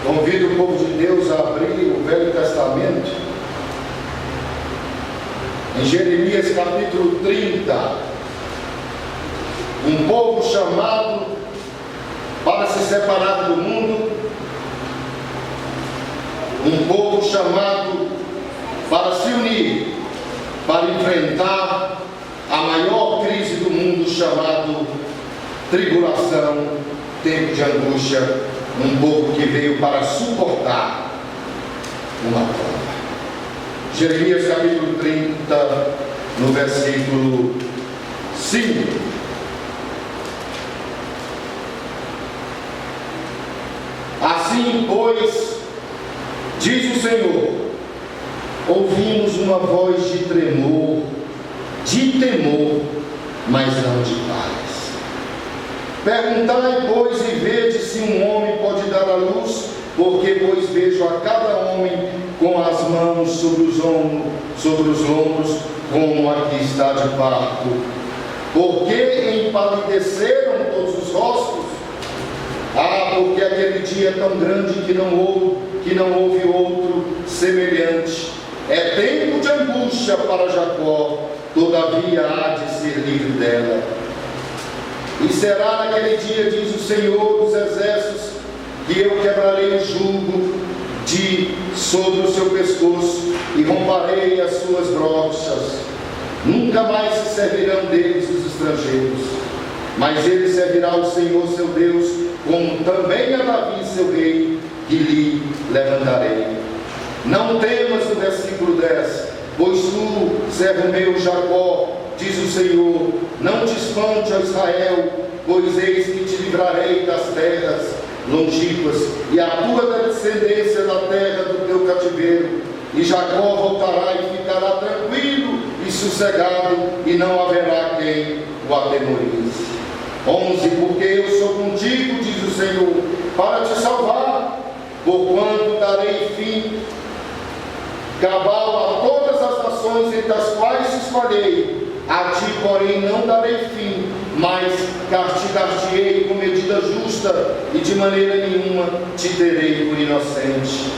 Convido o povo de Deus a abrir o Velho Testamento em Jeremias capítulo 30. Um povo chamado para se separar do mundo, um povo chamado para se unir, para enfrentar a maior crise do mundo, chamado tribulação, tempo de angústia. Um povo que veio para suportar uma prova. Jeremias capítulo 30, no versículo 5. Assim, pois, diz o Senhor, ouvimos uma voz de tremor, de temor, mas não de paz. Perguntai, pois, e vede se um homem pode dar à luz, porque, pois, vejo a cada homem com as mãos sobre os lombos, como aqui está de parto. Porque empalideceram todos os rostos? Porque aquele dia é tão grande que não houve outro semelhante. É tempo de angústia para Jacó, todavia há de ser livre dela. E será naquele dia, diz o Senhor dos Exércitos, que eu quebrarei o jugo sobre o seu pescoço e romperei as suas brochas. Nunca mais se servirão deles os estrangeiros, mas ele servirá ao Senhor seu Deus, como também a Davi seu rei, que lhe levantarei. Não temas, no versículo 10, pois tu, servo meu Jacó, diz o Senhor, não te espante, ó Israel, pois eis que te livrarei das terras longínquas e a tua descendência da terra do teu cativeiro. E Jacó voltará e ficará tranquilo e sossegado, e não haverá quem o atemorize. 11. Porque eu sou contigo, diz o Senhor, para te salvar, porquanto darei fim cabal a todas as nações entre as quais te espalhei. A ti, porém, não darei fim, mas castigar-te-ei com medida justa, e de maneira nenhuma te terei por inocente.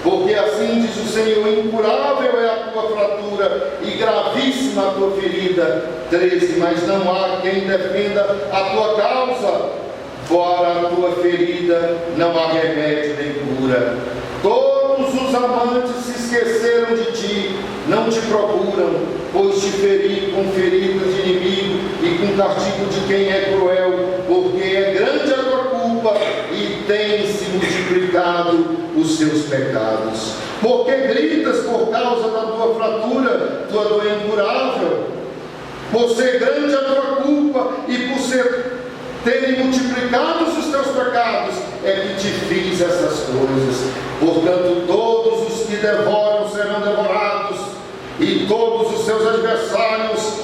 Porque assim diz o Senhor, incurável é a tua fratura, e gravíssima a tua ferida. 13. Mas não há quem defenda a tua causa, fora a tua ferida não há remédio nem cura. Todos os amantes se esqueceram de ti, não te procuram, pois te feri com feridas de inimigo e com castigo de quem é cruel, porque é grande a tua culpa e tem-se multiplicado os seus pecados. Porque gritas por causa da tua fratura, tua dor é incurável? Por ser grande a tua culpa e por terem multiplicado os teus pecados, é que te fiz essas coisas. Portanto, todos os que devoram serão devorados, e todos os seus adversários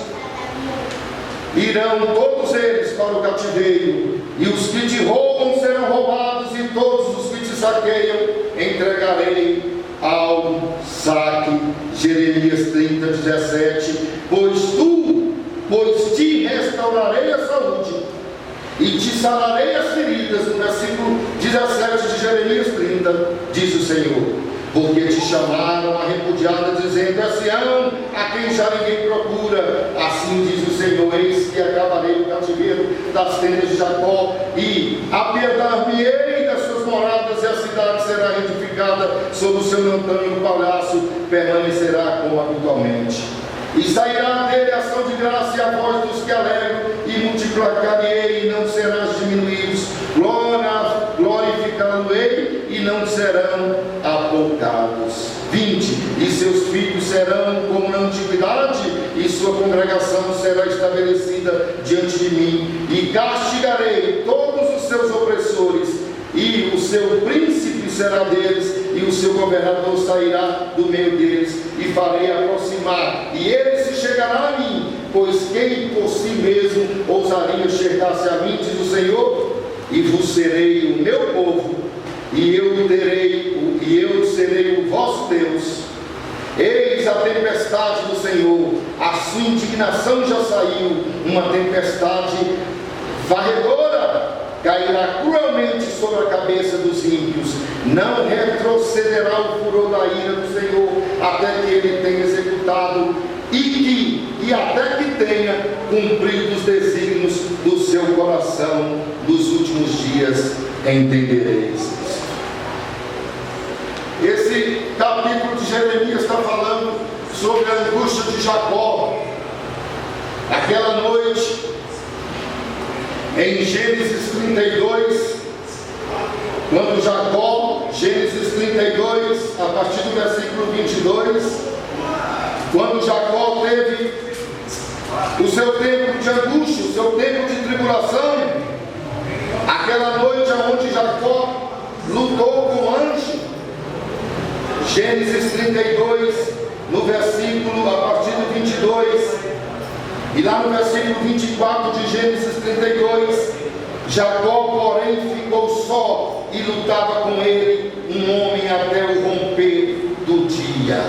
irão, todos eles, para o cativeiro, e os que te roubam serão roubados, e todos os que te saqueiam entregarei ao saque. Jeremias 30, 17. Pois te restaurarei a saúde e te sararei as feridas, no versículo 17 de Jeremias 30, diz o Senhor. Porque te chamaram a repudiada, dizendo, é Sião, a quem já ninguém procura. Assim diz o Senhor, eis que acabarei o cativeiro das tendas de Jacó, e apiedar-me-ei das suas moradas, e a cidade será reedificada sobre o seu montão, e o palácio permanecerá como habitualmente. E sairá dele a ação de graça e a voz dos que alegram, e multiplicar-ei e não serás diminuídos, glorificá-lo-ei e não serão apoucados. 20. E seus filhos serão como na antiguidade, e sua congregação será estabelecida diante de mim, e castigarei todos os seus opressores, e o seu príncipe será deles, e o seu governador sairá do meio deles, e farei aproximar, e ele se chegará a mim, pois quem por si mesmo ousaria chegar-se a mim, diz o Senhor, e vos serei o meu povo, e eu serei o vosso Deus. Eis a tempestade do Senhor, a sua indignação já saiu, uma tempestade varredora cairá cruelmente sobre a cabeça dos ímpios, não retrocederá o furor da ira do Senhor até que ele tenha executado e até que tenha cumprido os desígnios do seu coração. Nos últimos dias entendereis. Esse capítulo de Jeremias está falando sobre a angústia de Jacó. Aquela noite, em Gênesis 32, quando Jacó, Gênesis 32, a partir do versículo 22, quando Jacó teve o seu tempo de angústia, o seu tempo de tribulação, aquela noite onde Jacó lutou com o anjo, Gênesis 32, no versículo, a partir do 22, e lá no versículo 24 de Gênesis 32, Jacó, porém, ficou só e lutava com ele um homem até o romper do dia.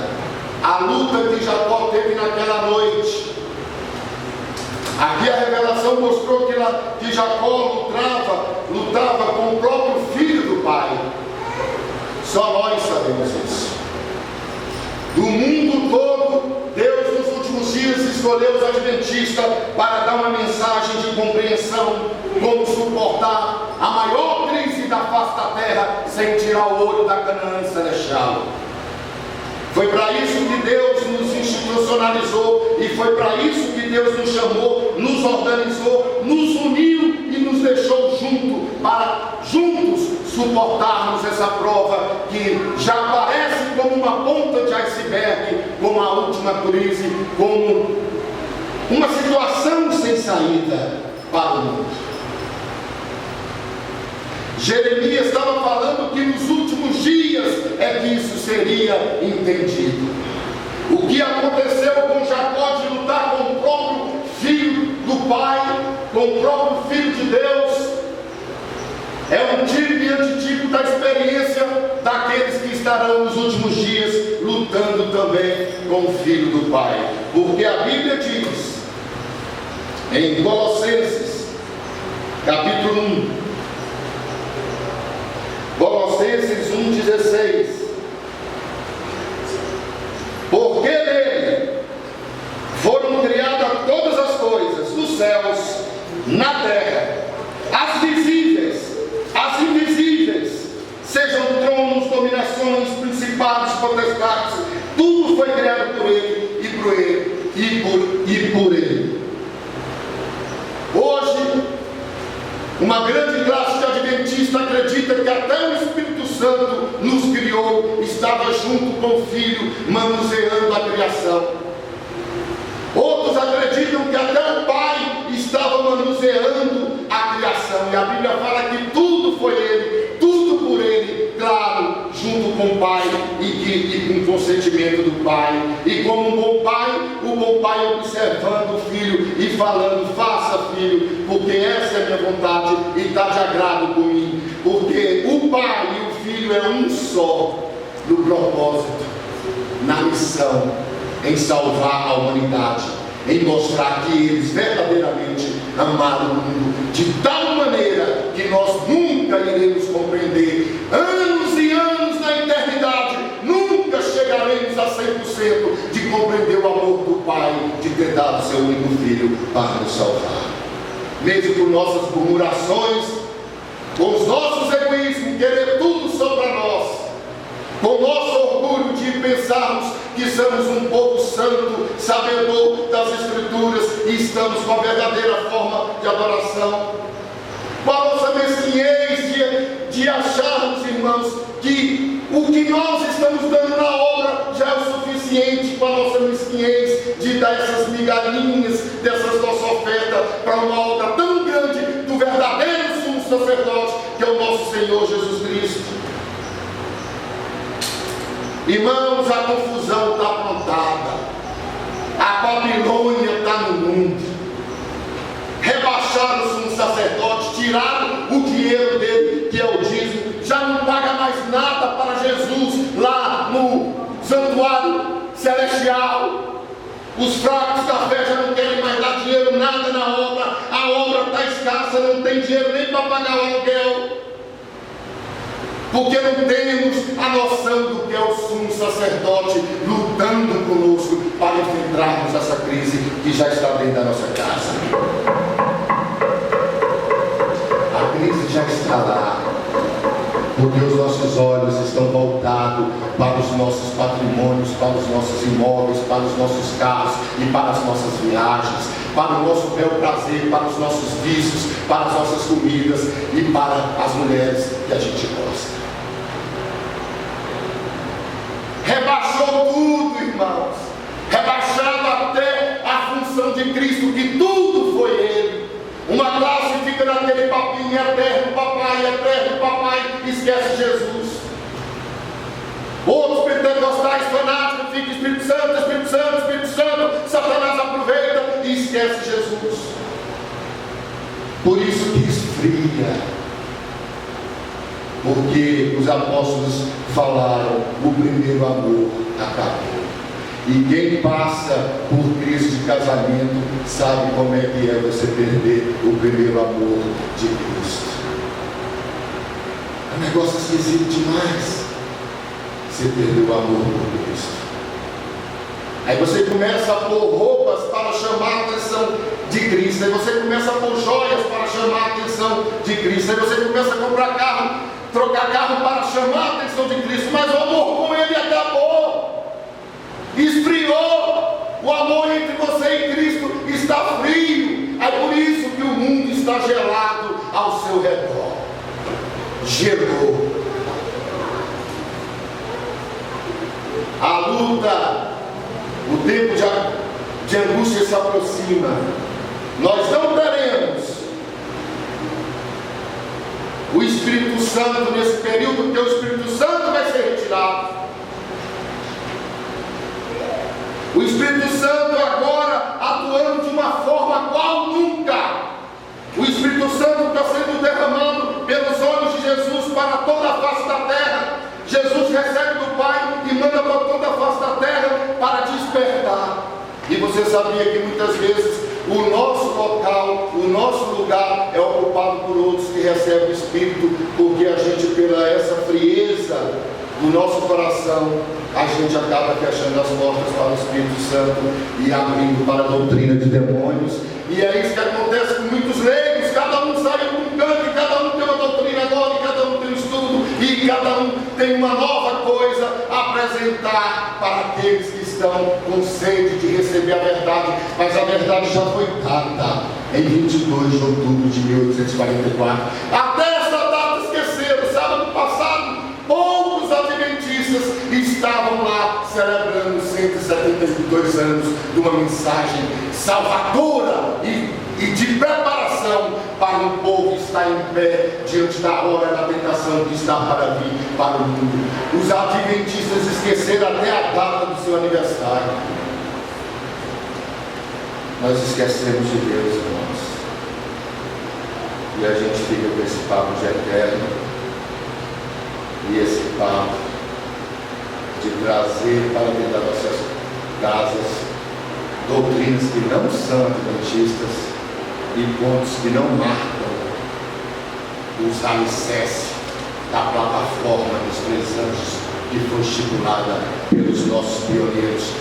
A luta que Jacó teve naquela noite. Aqui a revelação mostrou que Jacó lutava com o próprio filho do pai. Só nós sabemos isso. Do mundo todo, Deus nos últimos dias escolheu os adventistas para dar uma mensagem de compreensão, como suportar a maior crise da face da terra sem tirar o ouro da Canaã celestial. Foi para isso que Deus nos institucionalizou, e foi para isso que Deus nos chamou, nos organizou, nos uniu e nos deixou para juntos suportarmos essa prova que já aparece como uma ponta de iceberg, como a última crise, como uma situação sem saída para o mundo. Jeremias estava falando que nos últimos dias é que isso seria entendido. O que aconteceu com Jacó de lutar com o próprio filho do pai, com o próprio filho de Deus, é um tipo e antitipo da experiência daqueles que estarão nos últimos dias lutando também com o filho do pai. Porque a Bíblia diz em Colossenses capítulo 1, Colossenses 1,16: porque nele foram criadas todas as coisas, nos céus, na terra, as visíveis, as invisíveis, sejam tronos, dominações, principados, potestades, tudo foi criado por ele, e por ele, e por ele. Hoje, uma grande classe de adventistas acredita que até o Espírito Santo nos criou, estava junto com o Filho, manuseando a criação. Outros acreditam que até o Pai estava manuseando a criação, e a Bíblia fala que tudo foi Ele, tudo por Ele, claro, junto com o Pai e com o consentimento do Pai. E como um bom Pai, o bom Pai observando o Filho e falando: faça, Filho, porque essa é a minha vontade e está de agrado por mim. Porque o Pai e o Filho é um só no propósito, na missão, em salvar a humanidade, em mostrar que eles verdadeiramente amaram o mundo de tal maneira que nós nunca iremos compreender. Anos e anos na eternidade, nunca chegaremos a 100% de compreender o amor do Pai de ter dado seu único filho para nos salvar. Mesmo com nossas murmurações, com os nossos egoísmos, querer tudo só para nós, com o nosso orgulho de pensarmos que somos um povo santo, sabedor das Escrituras, e estamos com a verdadeira forma de adoração, com a nossa mesquinhez de acharmos, irmãos, que o que nós estamos dando na obra já é o suficiente, com a nossa mesquinhez de dar essas migalhinhas, dessas nossas ofertas, para uma obra tão grande do verdadeiro sumo sacerdote, que é o nosso Senhor Jesus Cristo. Irmãos, a confusão está aprontada, a Babilônia está no mundo, rebaixaram o sumo sacerdote, tiraram o dinheiro dele, que é o dízimo, já não paga mais nada para Jesus lá no santuário celestial. Os fracos da fé já não querem mais dar dinheiro, nada na obra, a obra está escassa, não tem dinheiro nem para pagar o aluguel. porque não temos a noção do que é o sumo sacerdote lutando conosco para enfrentarmos essa crise que já está dentro da nossa casa. A crise já está lá, porque os nossos olhos estão voltados para os nossos patrimônios, para os nossos imóveis, para os nossos carros e para as nossas viagens, para o nosso bel prazer, para os nossos vícios, para as nossas comidas e para as mulheres que a gente gosta. Rebaixou tudo, irmãos, rebaixado até a função de Cristo, que tudo foi Ele. Uma classe fica naquele papinho eterno papai, esquece Jesus. Outros pentecostais fanáticos ficam Espírito Santo, Espírito Santo, Espírito Santo. Satanás aproveita e esquece Jesus. Por isso que esfria, porque os apóstolos falaram, o primeiro amor acabou. E quem passa por crise de casamento sabe como é que é você perder o primeiro amor de Cristo. É um negócio esquisito demais. Você perdeu o amor por Cristo. Aí você começa a pôr roupas para chamar a atenção de Cristo. Aí você começa a pôr joias para chamar a atenção de Cristo. Aí você começa a comprar carro, trocar carro para chamar a atenção de Cristo. Mas o amor com Ele acabou. Esfriou. O amor entre você e Cristo está frio. É por isso que o mundo está gelado ao seu redor. Gelou. A luta, o tempo de angústia se aproxima. Nós não teremos o Espírito Santo nesse período, porque o Espírito Santo vai ser retirado. O Espírito Santo agora atuando de uma forma qual nunca. O Espírito Santo está sendo derramado pelos olhos de Jesus para toda a face da terra. Jesus recebe do Pai e manda para toda a face da terra para despertar. E você sabia que muitas vezes o nosso local, o nosso lugar é ocupado por outros que recebem o Espírito, porque a gente, pela essa frieza do nosso coração, a gente acaba fechando as portas para o Espírito Santo e abrindo para a doutrina de demônios. E é isso que acontece com muitos leigos. Cada um sai para um canto e cada um tem uma doutrina nova, e cada um tem um estudo, e cada um tem uma nova coisa a apresentar para aqueles que estão com sede de receber a verdade. Mas a verdade já foi dada em 22 de outubro de 1844. Até essa data esqueceram. Sábado passado, poucos adventistas estavam lá celebrando 172 anos de uma mensagem salvadora e de preparação para um povo que está em pé diante da hora da tentação que está para vir para o mundo. Os adventistas esqueceram até a data do seu aniversário. Nós esquecemos de Deus, irmãos, e a gente fica com esse papo de eterno e esse papo de trazer para dentro das nossas casas doutrinas que não são adventistas e pontos que não marcam os alicerces da plataforma dos 3 anjos que foi estipulada pelos nossos pioneiros,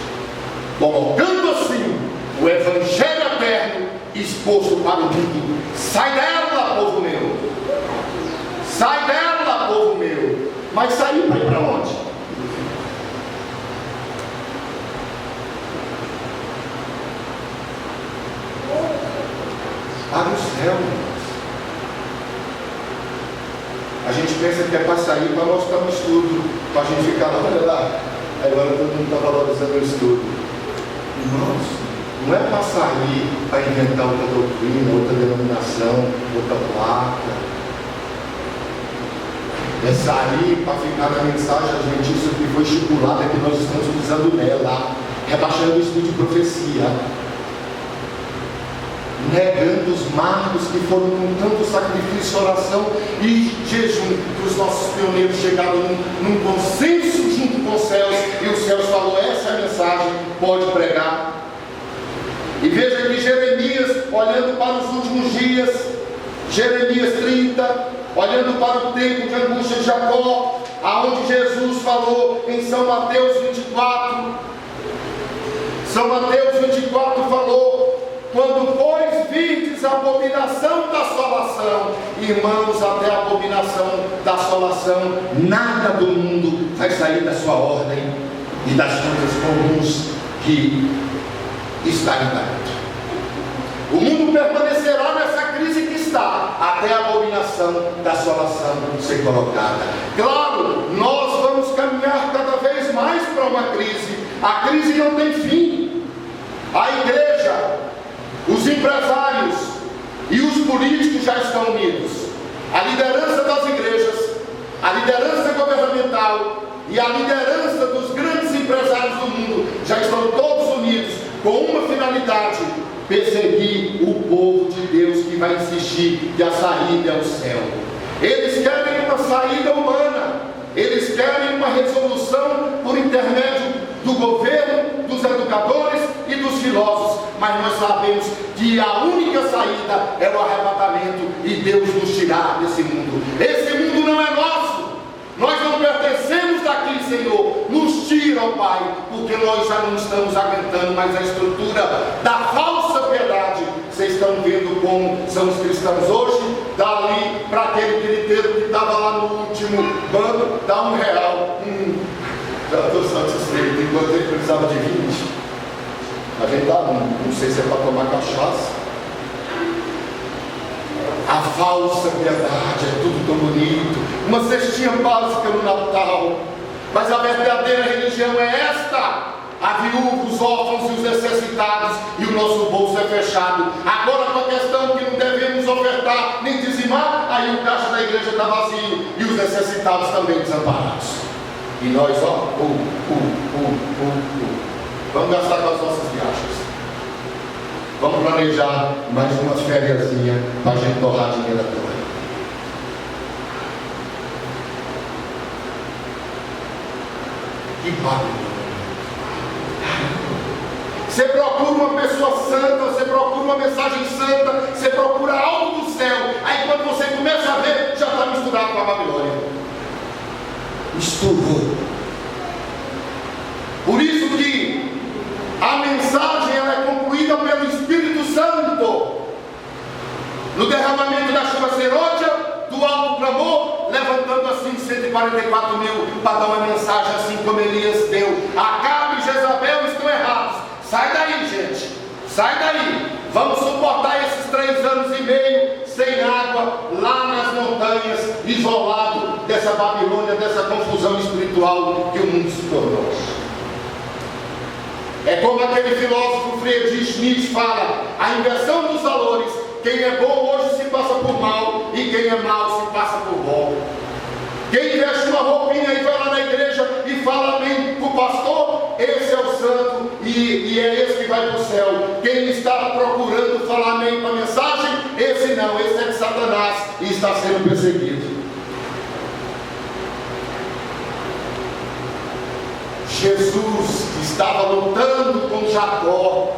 colocando assim o Evangelho eterno exposto para o mundo. Sai dela, povo meu! Sai dela, povo meu! Mas sair para ir para onde? Para o céu, irmãos. A gente pensa que é para sair para mostrar um estudo, para a gente ficar lá, olha lá, agora todo mundo está valorizando o estudo. Irmãos, não é para sair para inventar outra doutrina, outra denominação, outra placa. É sair para ficar na mensagem adventista que foi estipulada, que nós estamos usando nela, rebaixando o estudo de profecia, negando os marcos que foram com tanto sacrifício, oração e jejum, que os nossos pioneiros chegaram num consenso junto com os céus, e os céus falou, essa é a mensagem, pode pregar. E veja que Jeremias, olhando para os últimos dias, Jeremias 30, olhando para o tempo de angústia de Jacó, aonde Jesus falou em São Mateus 24. São Mateus 24 falou: quando, pois, virdes a abominação da assolação, irmãos, até a abominação da assolação, nada do mundo vai sair da sua ordem e das coisas comuns que está em dentro. O mundo permanecerá nessa crise que está, até a abominação da assolação ser colocada. Claro, nós vamos caminhar cada vez mais para uma crise. A crise não tem fim. A igreja, os empresários e os políticos já estão unidos. A liderança das igrejas, a liderança governamental e a liderança dos grandes empresários do mundo já estão todos unidos com uma finalidade: perseguir o povo de Deus, que vai insistir que a saída é o céu. Eles querem uma saída humana, eles querem uma resolução por intermédio do governo, dos educadores e dos filósofos, mas nós sabemos que a única saída é o arrebatamento e Deus nos tirar desse mundo. Esse mundo não é nosso, nós não pertencemos daqui, Senhor. Nos tira, ó Pai, porque nós já não estamos aguentando mais a estrutura da falsa piedade. Vocês estão vendo como são os cristãos hoje? Dali para aquele griteiro que estava lá no último banco, dá R$1. Já estou satisfeito, enquanto ele precisava de 20. A gente dá não sei se é para tomar cachaça. A falsa piedade é tudo tão bonito, uma cestinha básica no Natal, mas a verdadeira religião é esta: a viúva, os órfãos e os necessitados, e o nosso bolso é fechado. Agora, com a questão que não devemos ofertar nem dizimar, aí o caixa da igreja está vazio e os necessitados também desamparados. E nós, ó, vamos gastar com as nossas viagens. Vamos planejar mais umas fériasinhas para a gente torrar dinheiro à toa. Que barulho! Você procura uma pessoa santa, você procura uma mensagem santa, você procura algo do céu. Aí quando você começa a ver, já está misturado com a Babilônia. Misturou. Por isso que a mensagem ela é concluída pelo Espírito Santo. No derramamento da chuva serôdia, do alto clamor, levantando assim 144 mil para dar uma mensagem assim como Elias deu. Acabe e Jezabel estão errados. Sai daí, gente. Sai daí. Vamos suportar esses 3 anos e meio sem água, lá nas montanhas, isolado dessa Babilônia, dessa confusão espiritual que o mundo se tornou. É como aquele filósofo Friedrich Schmidt fala: a inversão dos valores. Quem é bom hoje se passa por mal, e quem é mal se passa por bom. Quem veste uma roupinha e vai lá na igreja e fala amém para o pastor, esse é o santo e é esse que vai para o céu. Quem está procurando falar amém para a mensagem, esse não, esse é de Satanás e está sendo perseguido. Jesus que estava lutando com Jacó,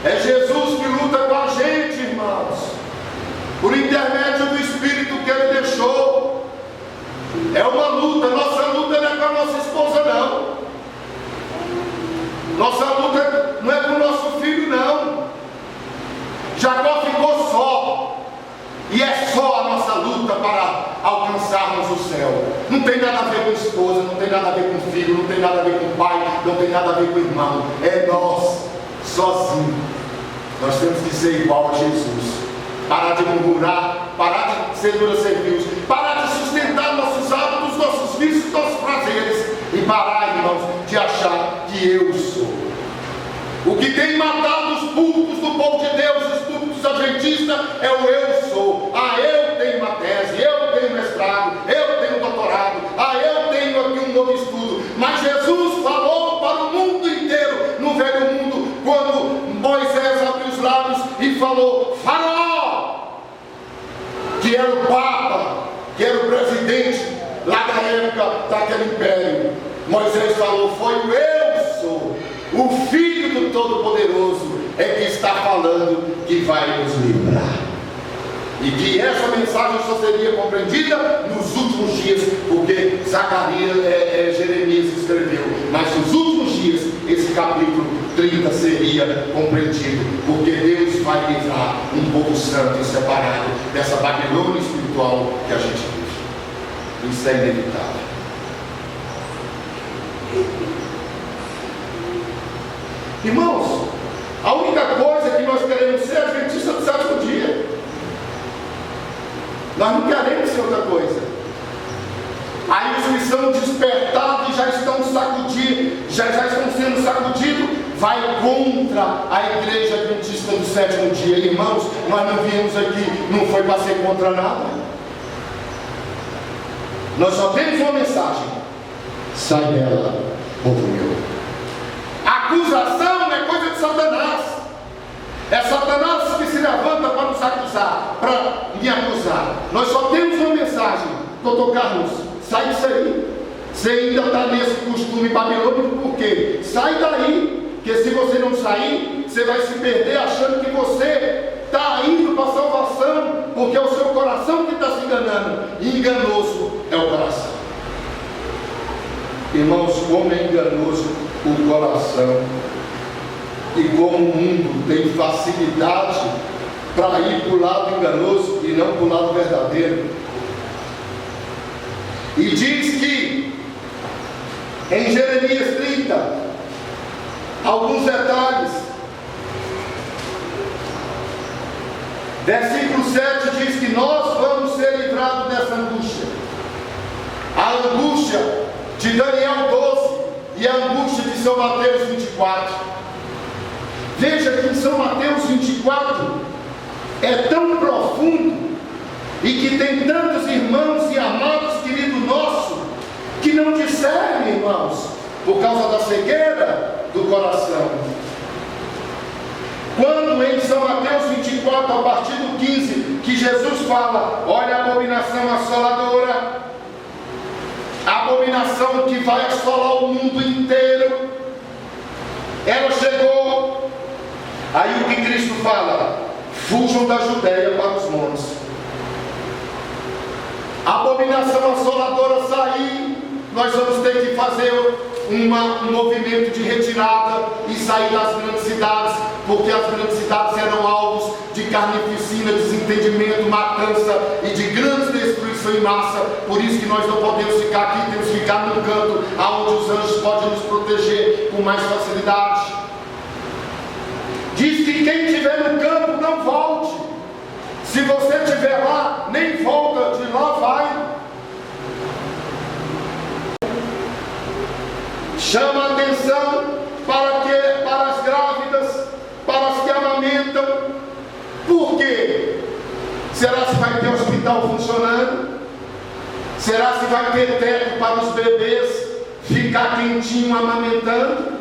é Jesus que luta com a gente, irmãos, por intermédio do Espírito que Ele deixou. É uma luta. Nossa luta não é com a nossa esposa, não. Nossa luta não é com o nosso filho, não. Jacó ficou só, e é só a nossa luta para alcançarmos o céu. Não tem nada a ver com esposa, não tem nada a ver com filho, não tem nada a ver com pai, não tem nada a ver com irmão. É nós, sozinhos. Nós temos que ser igual a Jesus. Parar de murmurar, parar de ser dura serviços, parar de sustentar nossos hábitos, nossos vícios, nossos prazeres, e parar, irmãos, de achar que eu sou. O que tem matado os púlpitos do povo de Deus, os púlpitos adventistas, é o eu sou. Ah, eu tenho uma tese, eu tenho mestrado, eu tenho doutorado, ah, eu tenho aqui um novo estudo. Mas Jesus falou para o mundo inteiro, no velho mundo, quando Moisés abriu os lábios e falou: Faraó, que era o Papa, que era o presidente lá da época daquele império. Moisés falou: foi o eu sou, o Filho do Todo-Poderoso é que está falando que vai nos livrar. E que essa mensagem só seria compreendida nos últimos dias, porque Jeremias escreveu, mas nos últimos dias esse capítulo 30 seria compreendido, porque Deus vai livrar um povo santo e separado dessa Babilônia espiritual que a gente vive. Isso é inevitável. Irmãos, a única coisa que nós queremos ser adventista do sétimo dia. Nós não queremos ser outra coisa. Aí os que são despertados e já estão sacudidos, já estão sendo sacudidos, vai contra a igreja adventista do sétimo dia. Irmãos, nós não viemos aqui, não foi para ser contra nada. Nós só temos uma mensagem: sai dela, povo meu. Acusação é coisa de Satanás. É Satanás que se levanta para nos acusar, para me acusar. Nós só temos uma mensagem: Doutor Carlos, sai disso aí. Você ainda está nesse costume babilônico, por quê? Sai daí, porque se você não sair, você vai se perder achando que você está indo para a salvação, porque é o seu coração que está se enganando. E enganoso é o coração. Irmãos, como é enganoso o coração, e como o mundo tem facilidade para ir para o lado enganoso e não para o lado verdadeiro. E diz que em Jeremias 30, alguns detalhes. Versículo 7 diz que nós vamos ser livrados dessa angústia. A angústia de Daniel 12 e a angústia de São Mateus 24. Veja que em São Mateus 24 é tão profundo e que tem tantos irmãos e amados queridos nossos que não discernem, irmãos, por causa da cegueira do coração. Quando em São Mateus 24, a partir do 15, que Jesus fala: olha a abominação assoladora, a abominação que vai assolar o mundo inteiro, ela chegou. Aí o que Cristo fala? Fujam da Judéia para os montes. A abominação assoladora sair, nós vamos ter que fazer um movimento de retirada e sair das grandes cidades, porque as grandes cidades eram alvos de carnificina, desentendimento, matança e de grandes destruição em massa. Por isso que nós não podemos ficar aqui, temos que ficar num canto onde os anjos podem nos proteger com mais facilidade. Diz que quem estiver no campo não volte. Se você estiver lá, nem volta, de lá vai. Chama a atenção para as grávidas, para as que amamentam. Por quê? Será se vai ter hospital funcionando? Será se vai ter teto para os bebês ficar quentinho amamentando?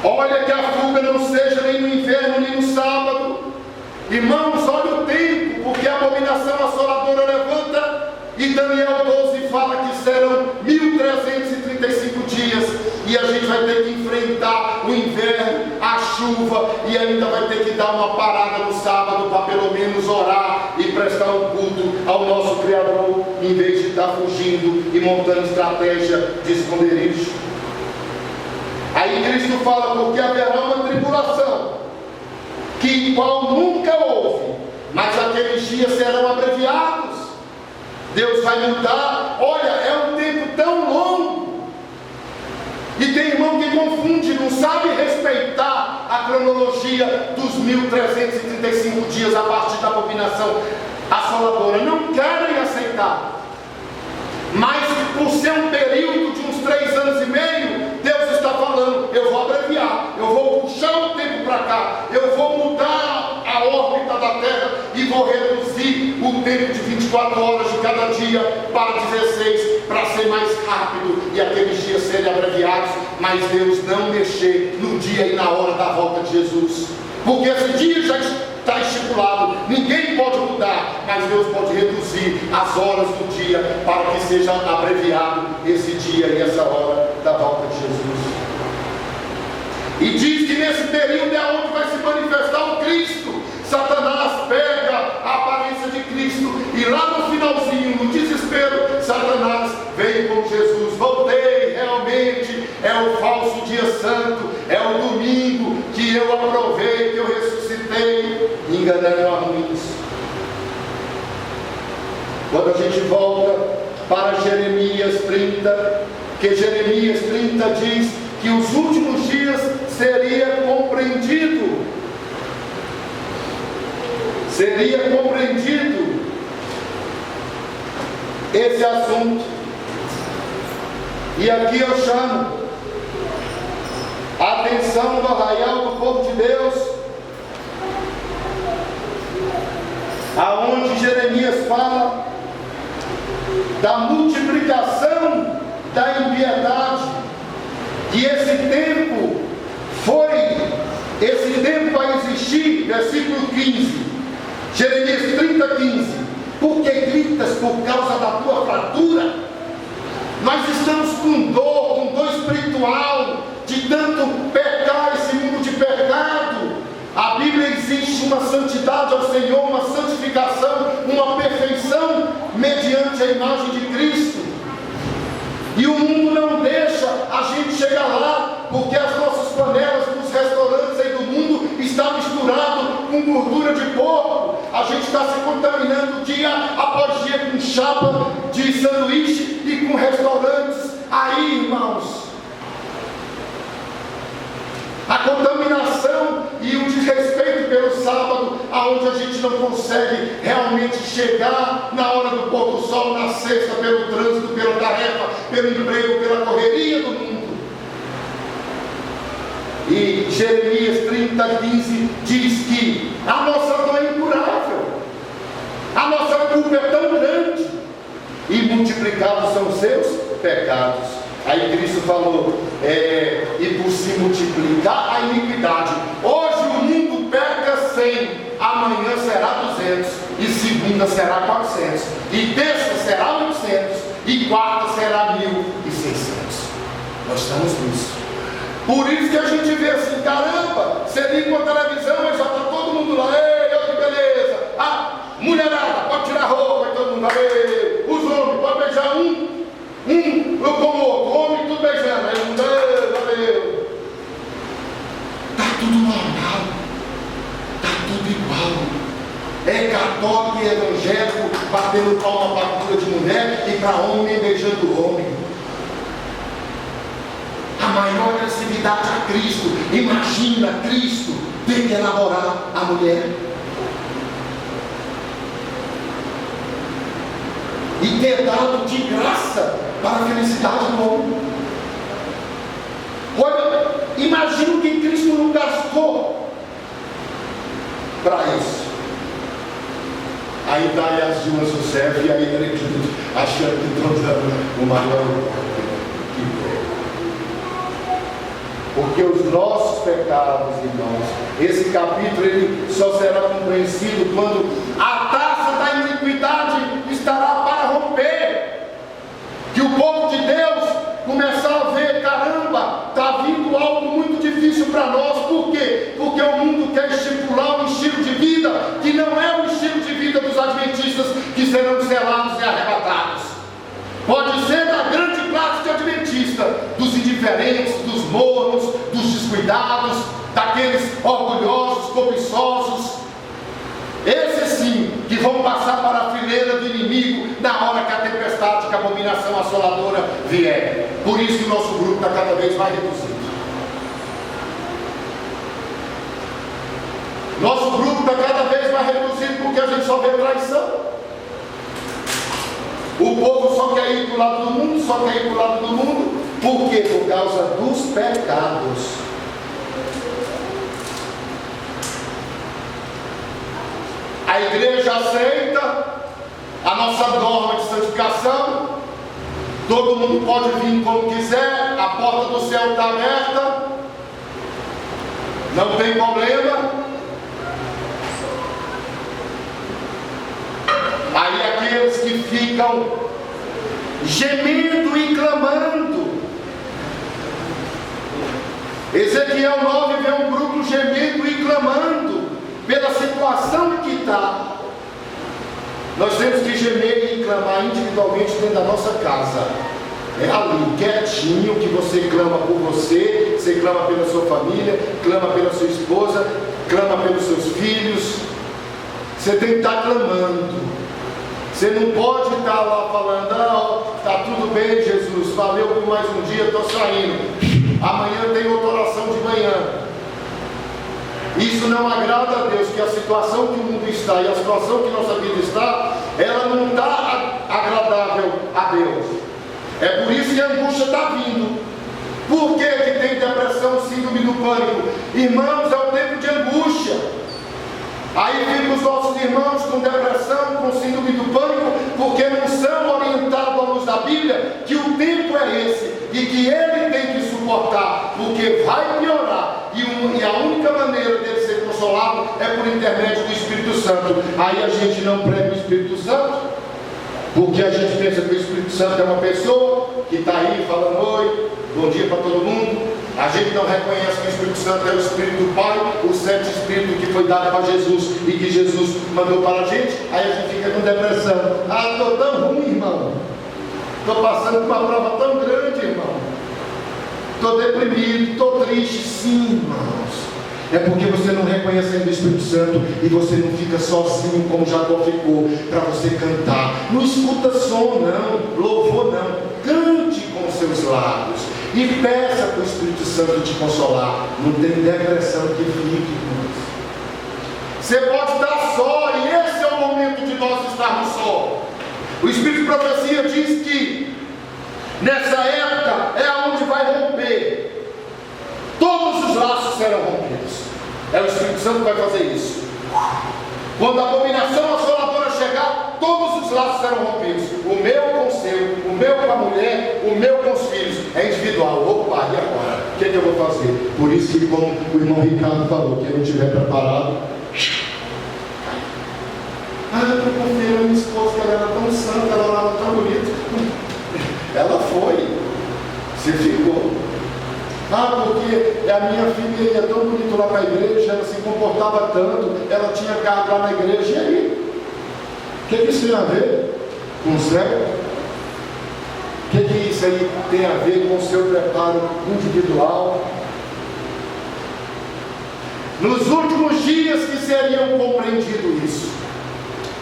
Olha que a fuga não seja nem no inverno nem no sábado. Irmãos, olha o tempo, porque a abominação assoladora levanta. E Daniel 12 fala que serão 1335 dias. E a gente vai ter que enfrentar o inverno, a chuva, e ainda vai ter que dar uma parada no sábado para pelo menos orar e prestar um culto ao nosso Criador, em vez de estar fugindo e montando estratégia de esconderijo. Aí Cristo fala: porque haverá uma tribulação, que igual nunca houve, mas aqueles dias serão abreviados. Deus vai mudar. Olha, é um tempo tão longo. E tem irmão que confunde, não sabe respeitar a cronologia dos 1335 dias a partir da abominação assoladora. Não querem aceitar. Mas por ser um período de uns 3 anos e meio, Deus está falando: eu vou abreviar, eu vou puxar o tempo para cá, eu vou mudar a órbita da Terra e vou reduzir o tempo de 24 horas de cada dia para 16, para ser mais rápido e aqueles dias serem abreviados. Mas Deus não mexer no dia e na hora da volta de Jesus, porque esse dia já está estipulado, ninguém pode mudar, mas Deus pode reduzir as horas do dia para que seja abreviado esse dia e essa hora da volta de Jesus. E diz que nesse período é onde vai se manifestar o Cristo. Satanás pega a aparência de Cristo e lá no finalzinho, no desespero, Satanás veio com Jesus. Voltei, realmente é o falso dia santo, é o domingo que eu aprovei, que eu ressuscitei, enganando a muitos. Quando a gente volta para Jeremias 30, que Jeremias 30 diz que os últimos dias seria compreendido esse assunto. E aqui eu chamo a atenção do arraial do povo de Deus, aonde Jeremias fala da multiplicação da impiedade, e esse tempo vai existir, versículo 15, Jeremias 30, 15. Por que gritas por causa da tua fratura? Nós estamos com dor espiritual, de tanto pecar esse mundo de pecado. A Bíblia existe uma santidade ao Senhor, uma santificação, uma perfeição mediante a imagem de Cristo. E o mundo não deixa a gente chegar lá, porque as nossas panelas nos restaurantes aí do mundo estão misturadas com gordura de porco. A gente está se contaminando dia após dia com chapa de sanduíche e com restaurantes aí, irmãos. A contaminação e o desrespeito pelo sábado, aonde a gente não consegue realmente chegar na hora do pôr do sol, na sexta, pelo trânsito, pela tarefa, pelo emprego, pela correria do mundo. E Jeremias 30, 15 diz que a nossa dor é incurável, a nossa culpa é tão grande, e multiplicados são os seus pecados. Aí Cristo falou, e por se multiplicar a iniquidade, hoje o mundo peca 100, amanhã será 200, e segunda será 400, e terça será 800, e quarta será 1.600. Nós estamos nisso. Por isso que a gente vê assim, caramba, você liga a televisão e já está todo mundo lá, ei, olha que beleza, mulherada, pode tirar a roupa, e todo mundo lá, ei, os homens, pode beijar eu como outro, homem tudo beijando, aí um valeu. Está tudo normal, está tudo igual. É católico e evangélico batendo palma para a cultura de mulher e para homem beijando homem. A maior agressividade a Cristo. Imagina Cristo ter que elaborar a mulher e ter dado de graça para a felicidade do homem. Olha, imagina o que Cristo não gastou para isso. Aí dá as Dilmas do céu e aí ele achando que estão dando o maior. Porque os nossos pecados, irmãos, esse capítulo ele só será compreendido quando a taça da iniquidade estará para romper. Que o povo de Deus começar a ver, caramba, está vindo algo muito difícil para nós. Por quê? Porque o mundo quer estipular um estilo de vida que não é o estilo de vida dos adventistas que serão selados e arrebatados. Pode ser da grande classe de adventista, dos indiferentes, dos mornos, dos descuidados, daqueles orgulhosos, cobiçosos. Esses sim, que vão passar para a fileira do inimigo na hora que a tempestade, que a abominação assoladora vier. Por isso que o nosso grupo está cada vez mais reduzido. Nosso grupo está cada vez mais reduzido porque a gente só vê traição. O povo só quer ir para o lado do mundo, só quer ir para o lado do mundo. Por quê? Por causa dos pecados. A igreja aceita a nossa norma de santificação. Todo mundo pode vir como quiser. A porta do céu está aberta. Não tem problema. Aí aqueles que ficam gemendo e clamando, Ezequiel 9 vê um grupo gemendo e clamando pela situação que está. Nós temos que gemer e clamar individualmente dentro da nossa casa. É ali, quietinho, que você clama por você, você clama pela sua família, clama pela sua esposa, clama pelos seus filhos. Você tem que estar clamando. Você não pode estar lá falando, está tudo bem, Jesus, valeu por mais um dia, estou saindo. Amanhã tem outra oração de manhã. Isso não agrada a Deus, porque a situação que o mundo está e a situação que nossa vida está, ela não está agradável a Deus. É por isso que a angústia está vindo. Por que que tem depressão, síndrome do pânico? Irmãos, é o tempo de angústia. Aí ficam os nossos irmãos com depressão, com síndrome do pânico, porque não são orientados à luz da Bíblia, que o tempo é esse, e que ele tem que suportar, porque vai piorar, e a única maneira dele ser consolado é por intermédio do Espírito Santo. Aí a gente não prega o Espírito Santo, porque a gente pensa que o Espírito Santo é uma pessoa que está aí falando oi, bom dia para todo mundo. A gente não reconhece que o Espírito Santo é o Espírito do Pai, o sétimo Espírito que foi dado para Jesus e que Jesus mandou para a gente. Aí a gente fica com depressão. Estou tão ruim, irmão. Estou passando por uma prova tão grande, irmão. Estou deprimido, estou triste. Sim, irmãos. É porque você não reconhece ainda o Espírito Santo e você não fica sozinho como Jacó ficou para você cantar. Não escuta som não, louvor não. Cante com os seus lábios e peça para o Espírito Santo te consolar. Não tem depressão que fique, irmãos. Você pode estar só e esse é o momento de nós estarmos só. O Espírito de Profecia diz que nessa época é onde vai romper. Todos os laços serão rompidos. É o Espírito Santo que vai fazer isso. Quando a abominação assoladora chegar, todos os laços serão rompidos. O meu com o seu, o meu com a mulher, o meu com os filhos. É individual. Opa, e agora? O que é que eu vou fazer? Por isso que, como o irmão Ricardo falou, quem não estiver preparado. Eu estou confiando na minha esposa, que ela era tão santa, ela era tão bonita. Ela foi. Você ficou. Porque a minha filha ia tão bonito lá para a igreja, ela se comportava tanto, ela tinha carro lá na igreja, e aí? O que isso tem a ver com o céu? O que isso aí tem a ver com o seu preparo individual? Nos últimos dias que seriam compreendido isso,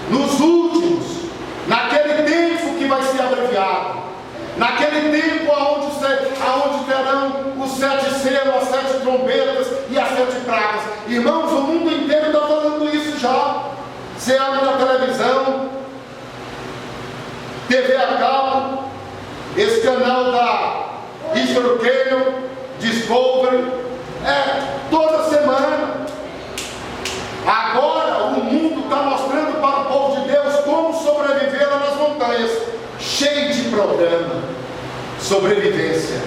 nos últimos, naquele tempo que vai ser abreviado, naquele tempo aonde terão os 7 selos, as 7 trombetas e as 7 pragas. Irmãos, o mundo inteiro está falando isso já. Você abre na televisão, TV a cabo, esse canal da History Channel, Discovery, toda semana. Agora o mundo está mostrando para o povo de Deus como sobreviver lá nas montanhas. Cheio de programa, sobrevivência,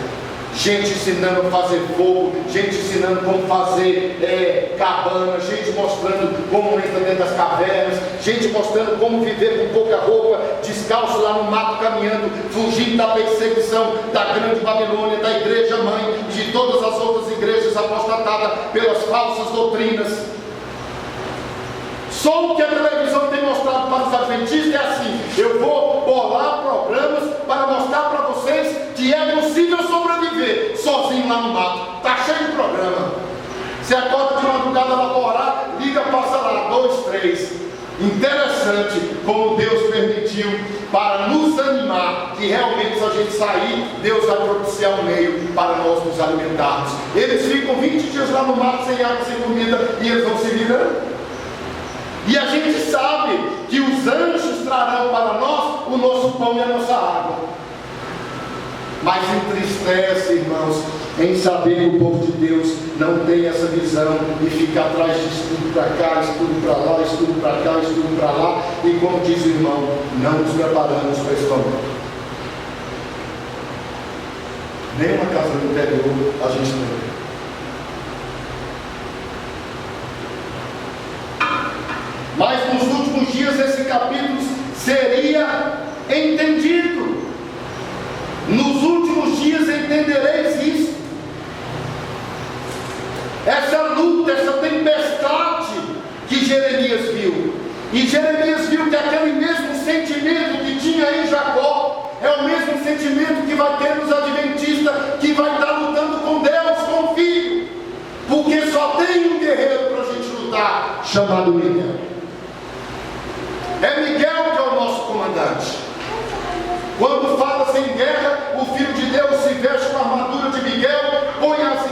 gente ensinando a fazer fogo, gente ensinando como fazer cabana, gente mostrando como entra dentro das cavernas, gente mostrando como viver com pouca roupa, descalço lá no mato caminhando, fugindo da perseguição da grande Babilônia, da igreja mãe, de todas as outras igrejas apostatadas pelas falsas doutrinas. Só o que a televisão tem mostrado para os adventistas é assim: eu vou bolar programas para mostrar para vocês que é possível sobreviver sozinho lá no mato. Está cheio de programa. Você acorda de madrugada lá para orar, liga, passa lá, 2, 3. Interessante como Deus permitiu para nos animar, que realmente se a gente sair, Deus vai propiciar um meio para nós nos alimentarmos. Eles ficam 20 dias lá no mato sem água, sem comida, e eles vão se virando. E a gente sabe que os anjos trarão para nós o nosso pão e a nossa água. Mas entristece, irmãos, em saber que o povo de Deus não tem essa visão e fica atrás de estudo para cá, estudo para lá, estudo para cá, estudo para lá. E como diz o irmão, não nos preparamos para esse momento. Nem uma casa no interior a gente não tem. Mas nos últimos dias esse capítulo seria entendido. Nos últimos dias entendereis isso. E Jeremias viu que aquele mesmo sentimento que tinha em Jacó é o mesmo sentimento que vai ter nos adventistas, que vai estar lutando com Deus, com o Filho. Porque só tem um guerreiro para a gente lutar, chamado Miguel. É Miguel que é o nosso comandante. Quando fala-se em guerra, o Filho de Deus se veste com a armadura de Miguel, põe as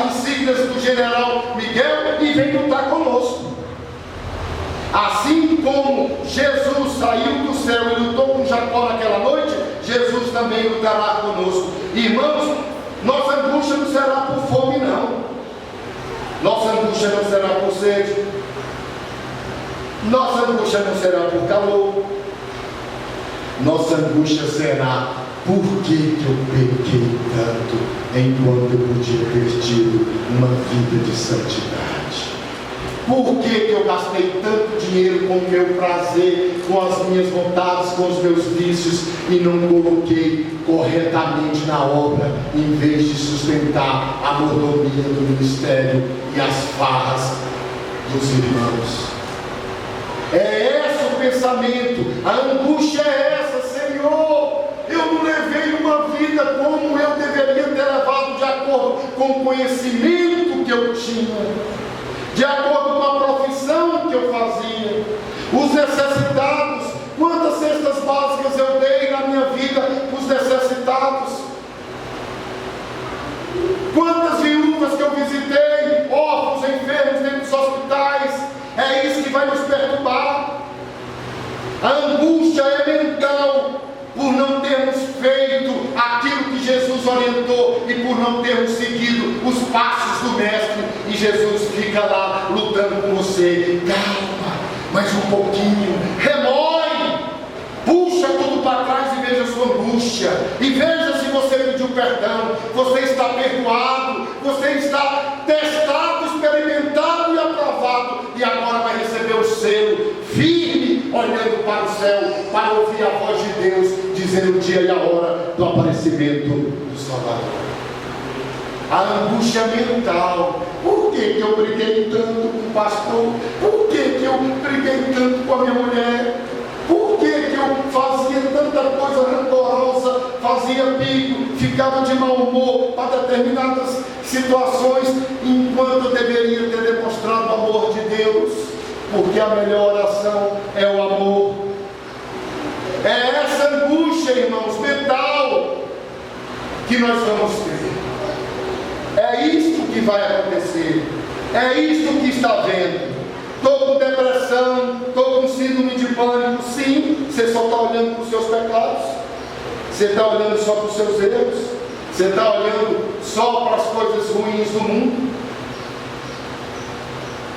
insígnias do general Miguel e vem lutar conosco. Assim como Jesus saiu do céu e lutou com Jacó naquela noite, Jesus também lutará conosco. Irmãos, nossa angústia não será por fome, não. Nossa angústia não será por sede. Nossa angústia não será por calor. Nossa angústia será: por que eu pequei tanto enquanto eu podia ter tido uma vida de santidade? Por que eu gastei tanto dinheiro com o meu prazer, com as minhas vontades, com os meus vícios, e não coloquei corretamente na obra, em vez de sustentar a mordomia do ministério e as farras dos irmãos? É esse o pensamento, a angústia é essa: Senhor, eu não levei uma vida como eu deveria ter levado, de acordo com o conhecimento que eu tinha, de acordo com a profissão que eu fazia. Os necessitados, quantas cestas básicas eu dei na minha vida para os necessitados? Quantas viúvas que eu visitei, órfãos, enfermos dentro dos hospitais? É isso que vai nos perturbar. A angústia é mental, por não termos feito aquilo que Jesus orientou e por não termos seguido os passos do Mestre. E Jesus fica lá lutando com você: calma, mais um pouquinho, remói, puxa tudo para trás e veja a sua angústia, e veja se você pediu perdão, você está perdoado, você está testado, experimentado e aprovado, e agora vai receber o selo, firme, olhando para o céu, para ouvir a voz de Deus, dizendo o dia e a hora do aparecimento do Salvador. A angústia mental: por que eu briguei tanto com o pastor? Por que eu briguei tanto com a minha mulher? Por que eu fazia tanta coisa rancorosa, fazia bico, ficava de mau humor para determinadas situações, enquanto eu deveria ter demonstrado o amor de Deus? Porque a melhor oração é o amor. É essa angústia, irmãos, mental, que nós vamos ter. É isto que vai acontecer. É isto que está vendo. Estou com depressão, estou com síndrome de pânico. Sim, você só está olhando para os seus pecados, você está olhando só para os seus erros, você está olhando só para as coisas ruins do mundo.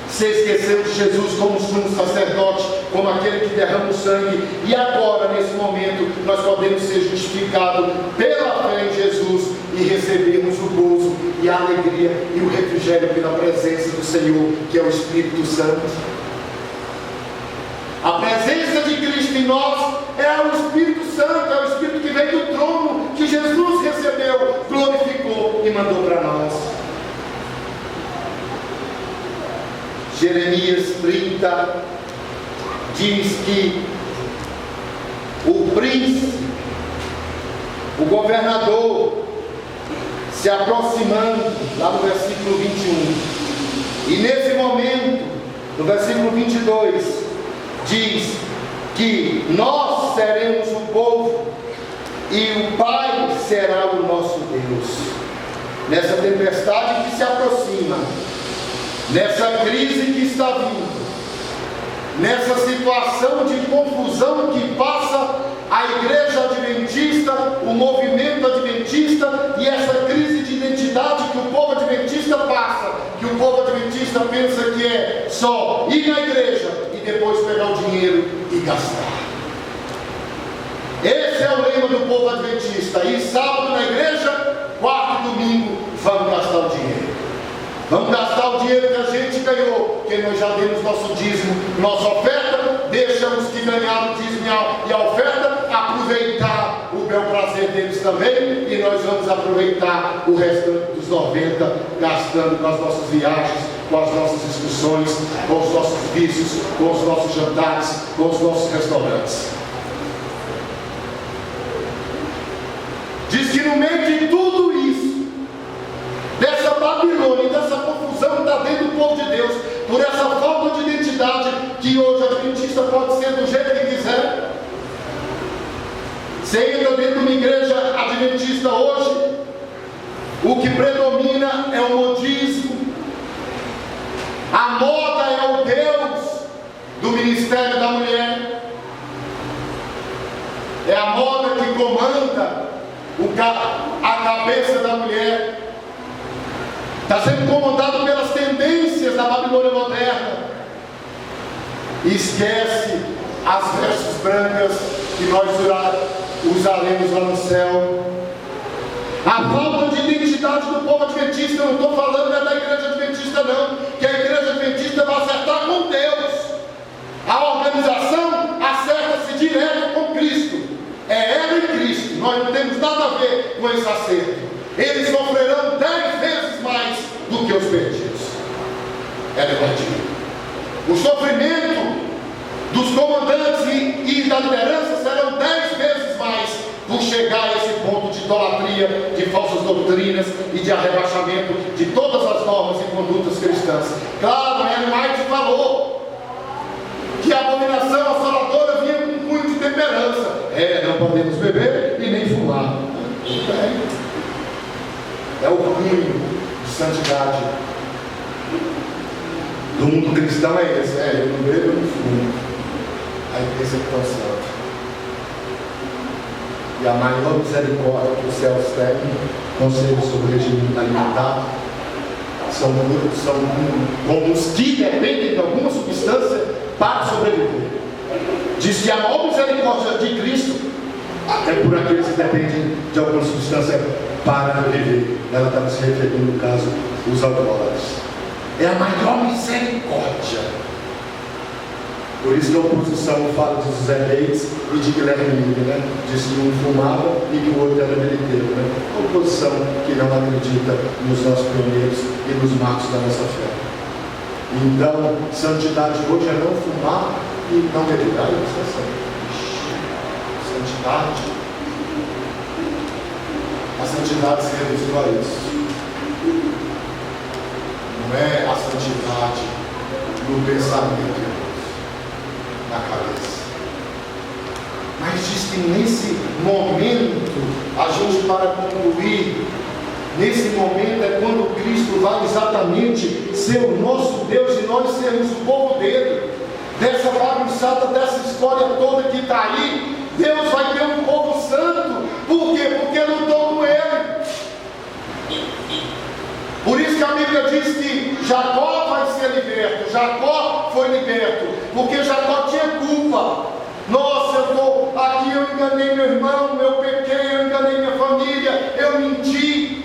Você esqueceu de Jesus como sumo sacerdote, como aquele que derrama o sangue. E agora, nesse momento, nós podemos ser justificados pela fé em Jesus e recebermos o gozo e a alegria e o refrigério pela presença do Senhor, que é o Espírito Santo. A presença de Cristo em nós é o Espírito Santo, é o Espírito que vem do trono, que Jesus recebeu, glorificou e mandou para nós. Jeremias 30 diz que o príncipe, o governador, se aproximando, lá no versículo 21, e nesse momento, no versículo 22, diz que nós seremos o povo e o Pai será o nosso Deus. Nessa tempestade que se aproxima, nessa crise que está vindo, nessa situação de confusão que passa a igreja adventista, o movimento adventista, e essa crise de identidade que o povo adventista passa, que o povo adventista pensa que é só ir na igreja e depois pegar o dinheiro e gastar. Esse é o lema do povo adventista: ir sábado na igreja, quarto e domingo vamos gastar o dinheiro. Vamos gastar o dinheiro que a gente ganhou, porque nós já demos nosso dízimo, nossa oferta, deixamos que ganharam o dízimo e a oferta, aproveitar o bel prazer deles também, e nós vamos aproveitar o restante dos 90, gastando com as nossas viagens, com as nossas discussões, com os nossos vícios, com os nossos jantares, com os nossos restaurantes. Diz que no meio de tudo isso, dessa Babilônia, dessa confusão que está dentro do povo de Deus, por essa falta de identidade, que hoje a adventista pode ser do jeito que quiser. Você entra dentro de uma igreja adventista hoje, o que predomina é o modismo, a moda é o Deus do ministério da mulher, é a moda que comanda a cabeça da mulher, está sendo comandado pelas tendências da Babilônia moderna, e esquece as vestes brancas que nós usaremos lá no céu. A falta de identidade do povo adventista, eu não estou falando da igreja adventista não, que a igreja adventista vai acertar com Deus. A organização acerta-se direto com Cristo, é ela e Cristo, nós não temos nada a ver com esse acerto. Eles sofrerão 10 vezes mais do que os perdidos. É negativo. O sofrimento dos comandantes e da liderança serão 10 vezes mais por chegar a esse ponto de idolatria, de falsas doutrinas e de arrebaixamento de todas as normas e condutas cristãs. Claro, Ellen White falou que a abominação assoladora vinha com cunho de temperança. Não podemos beber e nem fumar. É o cunho de santidade do mundo cristão, é esse. Eu não bebo, eu não fumo. Aí pensa que é santo. E a maior misericórdia que os céus têm, conselhos sobre o regime alimentar, são como os que dependem de alguma substância para sobreviver. Diz que a maior misericórdia de Cristo é por aqueles que dependem de alguma substância para viver. Ela estava se referindo, no caso, os alcoólatras. É a maior misericórdia. Por isso que a oposição fala de José Reis e de Guilherme Miller, né? Diz que um fumava e que o outro era militeiro, né? A oposição que não acredita nos nossos pioneiros e nos marcos da nossa fé. Então, santidade hoje é não fumar e não beber. Santidade. A santidade se reduziu a isso. Não é a santidade no pensamento, na cabeça. Mas diz que nesse momento, a gente, para concluir, nesse momento é quando Cristo vai exatamente ser o nosso Deus e nós sermos o povo dele. Dessa bagunçada, dessa história toda que está aí, Deus vai ter um povo santo. Por quê? Porque lutou com ele. Por isso que a Bíblia diz que Jacó vai ser liberto. Jacó foi liberto, porque Jacó tinha culpa. Nossa, eu estou aqui, eu enganei meu irmão, eu pequei, eu enganei minha família, eu menti.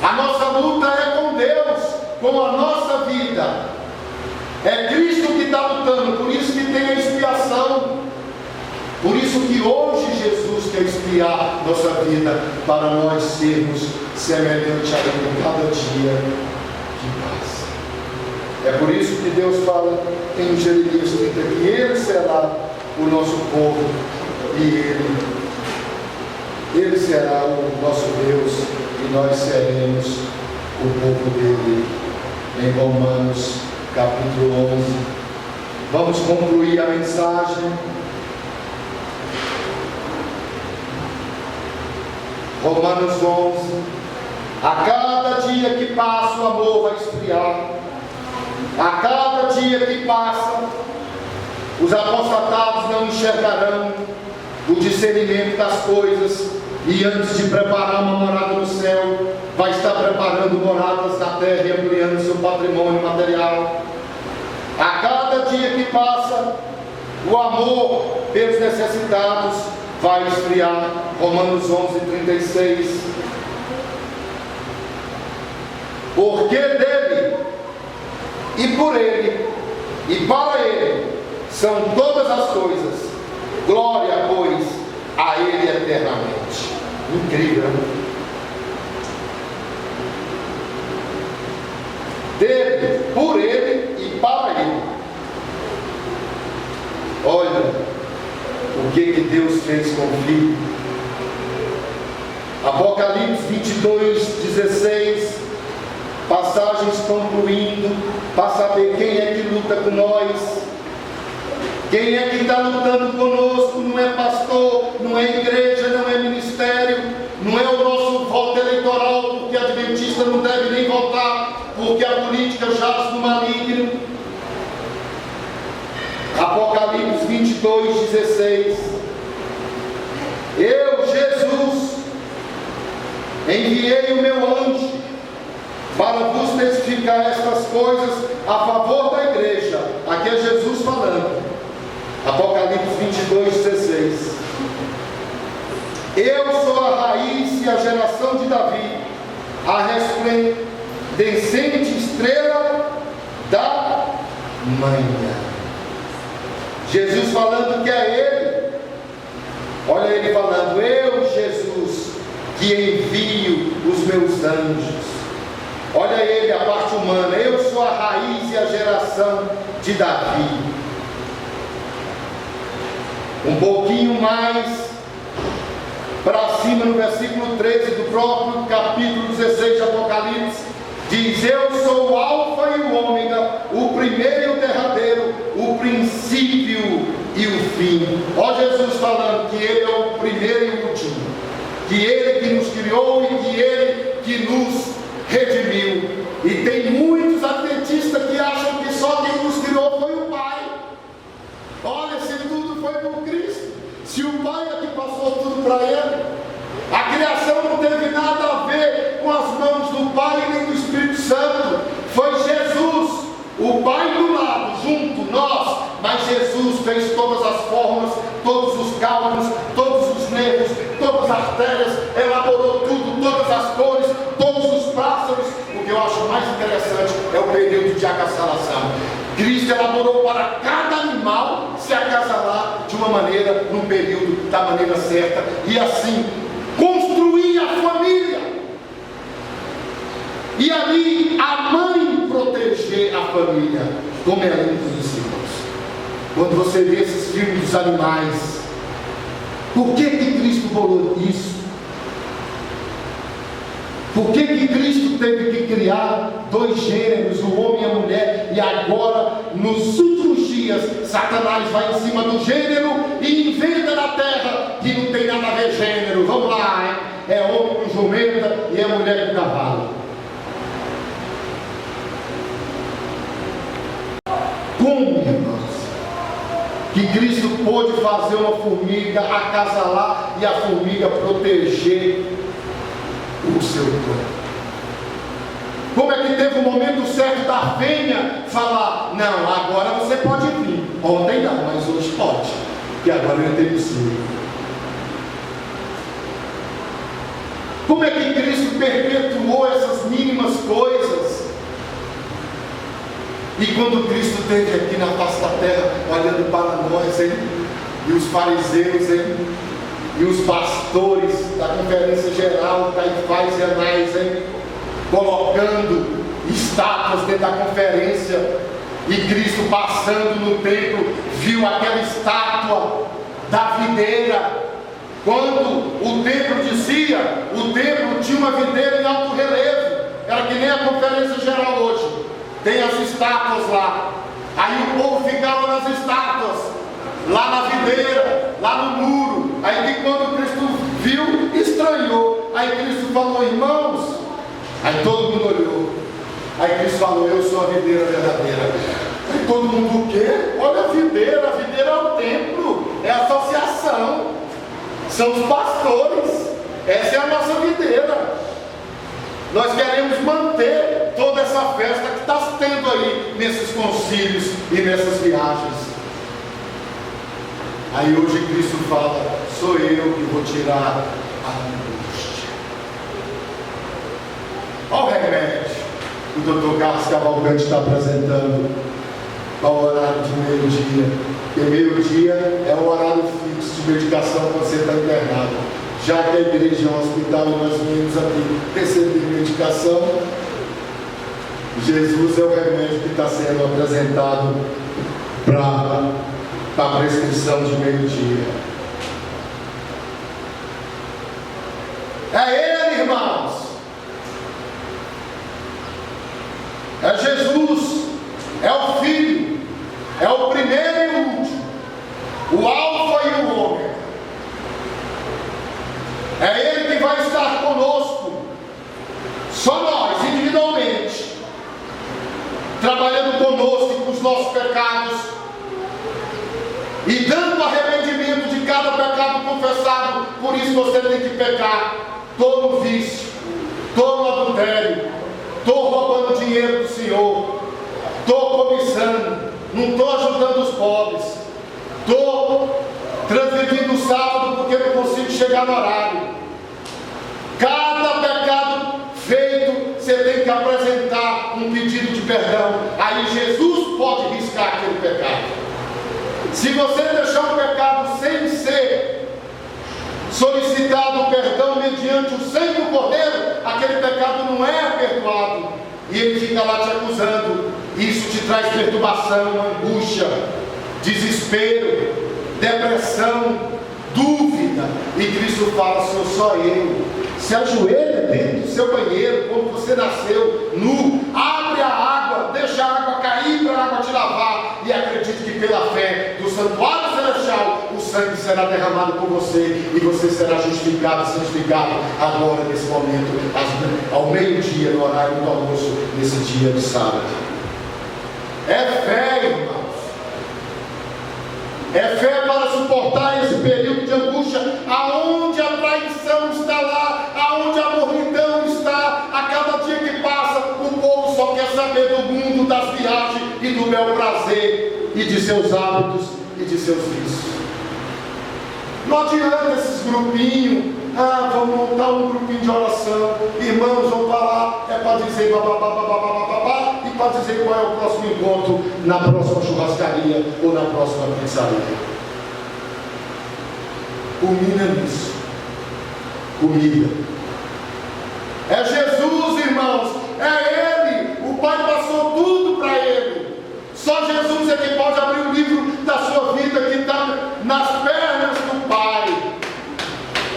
A nossa luta é com Deus, com a nossa vida. É Cristo que está lutando, por isso que tem a expiação. Por isso que hoje Jesus quer expiar nossa vida, para nós sermos semelhantes a Ele cada dia que passa. É por isso que Deus fala em Jeremias 30 que Ele será o nosso povo e Ele será o nosso Deus e nós seremos o povo dele. Em Romanos capítulo 11. Vamos concluir a mensagem. Romanos 11. A cada dia que passa o amor vai esfriar. A cada dia que passa, os apostatados não enxergarão o discernimento das coisas, e antes de preparar uma morada no céu, vai estar preparando moradas na terra e ampliando seu patrimônio material. A cada dia que passa, o amor pelos necessitados vai esfriar. Romanos 11, 36. Porque dele, e por ele, e para ele, são todas as coisas. Glória, pois, a ele eternamente. Incrível, né? dele, por ele e para ele. Olha o que Deus fez com o Filho. Apocalipse 22:16, passagens concluindo, para saber quem é que luta com nós. Quem é que está lutando conosco? Não é pastor, não é igreja, não é ministério, não é o nosso voto eleitoral, porque adventista não deve nem votar, porque a política jaz no maligno. Apocalipse 22:16. Eu, Jesus, enviei o meu anjo para vos testificar estas coisas a favor da igreja. Aqui é Jesus falando. Apocalipse 22:16. Eu sou a raiz e a geração de Davi, a resplandecente estrela da manhã. Jesus falando que é Ele. Olha ele falando: eu, Jesus, que envio os meus anjos. Olha ele, a parte humana. Eu sou a raiz e a geração de Davi. Um pouquinho mais para cima, no versículo 13 do próprio capítulo 16 de Apocalipse, diz: eu sou o alfa e o ômega, o primeiro e o derradeiro, o princípio e o fim. Ó Jesus falando que Ele é o primeiro e o último, que Ele que nos criou e que Ele que nos redimiu. E tem muitos adventistas que acham que só quem nos criou foi o Pai. Olha, se tudo foi por Cristo, se o Pai é que passou tudo para Ele, a criação não teve nada a ver com as mãos do Pai nem do Espírito Santo. Foi Jesus, o Pai do lado, junto, nós, mas Jesus fez todas as formas, todos os cálculos, todos os nervos, todas as artérias, elaborou tudo, todas as cores, todos os pássaros. O que eu acho mais interessante é o período de acasalamento. Cristo elaborou para cada animal se acasalar de uma maneira, num período, da maneira certa, e assim construir a família. E ali a mãe proteger a família, como é lindo isso, irmãos. Quando você vê esses filmes dos animais, por que Cristo bolou isso? Por que Cristo teve que criar dois gêneros, o homem e a mulher, e agora, nos últimos dias, Satanás vai em cima do gênero e inventa na terra que não tem nada a ver gênero? Vamos lá, hein? É homem com jumenta e é mulher com cavalo. Como, irmãos, que Cristo pôde fazer uma formiga acasalar e a formiga proteger o seu corpo? Como é que teve o momento certo da fêmea falar: não, agora você pode vir? Ontem não, mas hoje pode, e agora eu tenho sim. Como é que Cristo perpetuou essas mínimas coisas? E quando Cristo esteve aqui na face da terra, olhando para nós, hein? E os fariseus, hein? E os pastores da conferência geral, Caifás e Anás, hein? Colocando estátuas dentro da conferência, e Cristo passando no templo, viu aquela estátua da videira. Quando o templo dizia, o templo tinha uma videira em alto relevo, era que nem a conferência geral hoje, tem as estátuas lá. Aí o povo ficava nas estátuas, lá na videira, lá no muro. Aí que quando Cristo viu, estranhou. Aí Cristo falou: irmãos. Aí todo mundo olhou. Aí Cristo falou: eu sou a videira verdadeira. Aí todo mundo: o quê? Olha a videira é o templo, é a associação, são os pastores, essa é a nossa videira. Nós queremos manter toda essa festa que está tendo aí nesses concílios e nessas viagens. Aí hoje Cristo fala: sou eu que vou tirar a angústia. Olha o remédio que o Dr. Carlos Cavalcante está apresentando para o horário de meio-dia. Porque meio-dia é o horário fixo de medicação quando você está internado. Já que a igreja é um hospital e nós viemos aqui receber medicação, Jesus é o remédio que está sendo apresentado para a prescrição de meio-dia. É Ele, irmãos. É Jesus. É o Filho. É o primeiro e o último. O Alfa e o Ômega. É Ele que vai estar conosco. Só nós, individualmente, trabalhando conosco com os nossos pecados e dando arrependimento de cada pecado confessado. Por isso você tem que pecar. Todo vício, todo adultério, estou roubando dinheiro do Senhor, estou cobiçando, não estou ajudando os pobres, estou transgredindo o sábado porque não consigo chegar no horário. Cada pecado feito, você tem que apresentar um pedido de perdão. Aí Jesus pode riscar aquele pecado. Se você deixar o pecado sem ser solicitado perdão mediante o sangue do Cordeiro, aquele pecado não é perdoado. E ele fica lá te acusando. Isso te traz perturbação, angústia, desespero, depressão, dúvida. E Cristo fala: sou só eu. Se ajoelha dentro do seu banheiro, quando você nasceu, nu, abre a água, deixa a água cair para a água te lavar, e acredite que pela fé do santuário celestial, o sangue será derramado por você, e você será justificado, santificado, agora nesse momento, ao meio-dia, no horário do almoço, nesse dia de sábado. É fé, irmãos. É fé para suportar esse período de angústia, aonde a traição está lá, aonde a mornidão está. A cada dia que passa, o povo só quer saber do mundo, das viagens e do bel prazer, e de seus hábitos e de seus vícios. Não adianta esses grupinhos. Vamos montar um grupinho de oração, irmãos vão falar, é para dizer babá, e para dizer qual é o próximo encontro, na próxima churrascaria ou na próxima pizzaria. Comida nisso. Comida. É Jesus, irmãos, é Ele. O Pai passou tudo para Ele. Só Jesus é que pode abrir o livro da sua vida, que está nas pernas do Pai.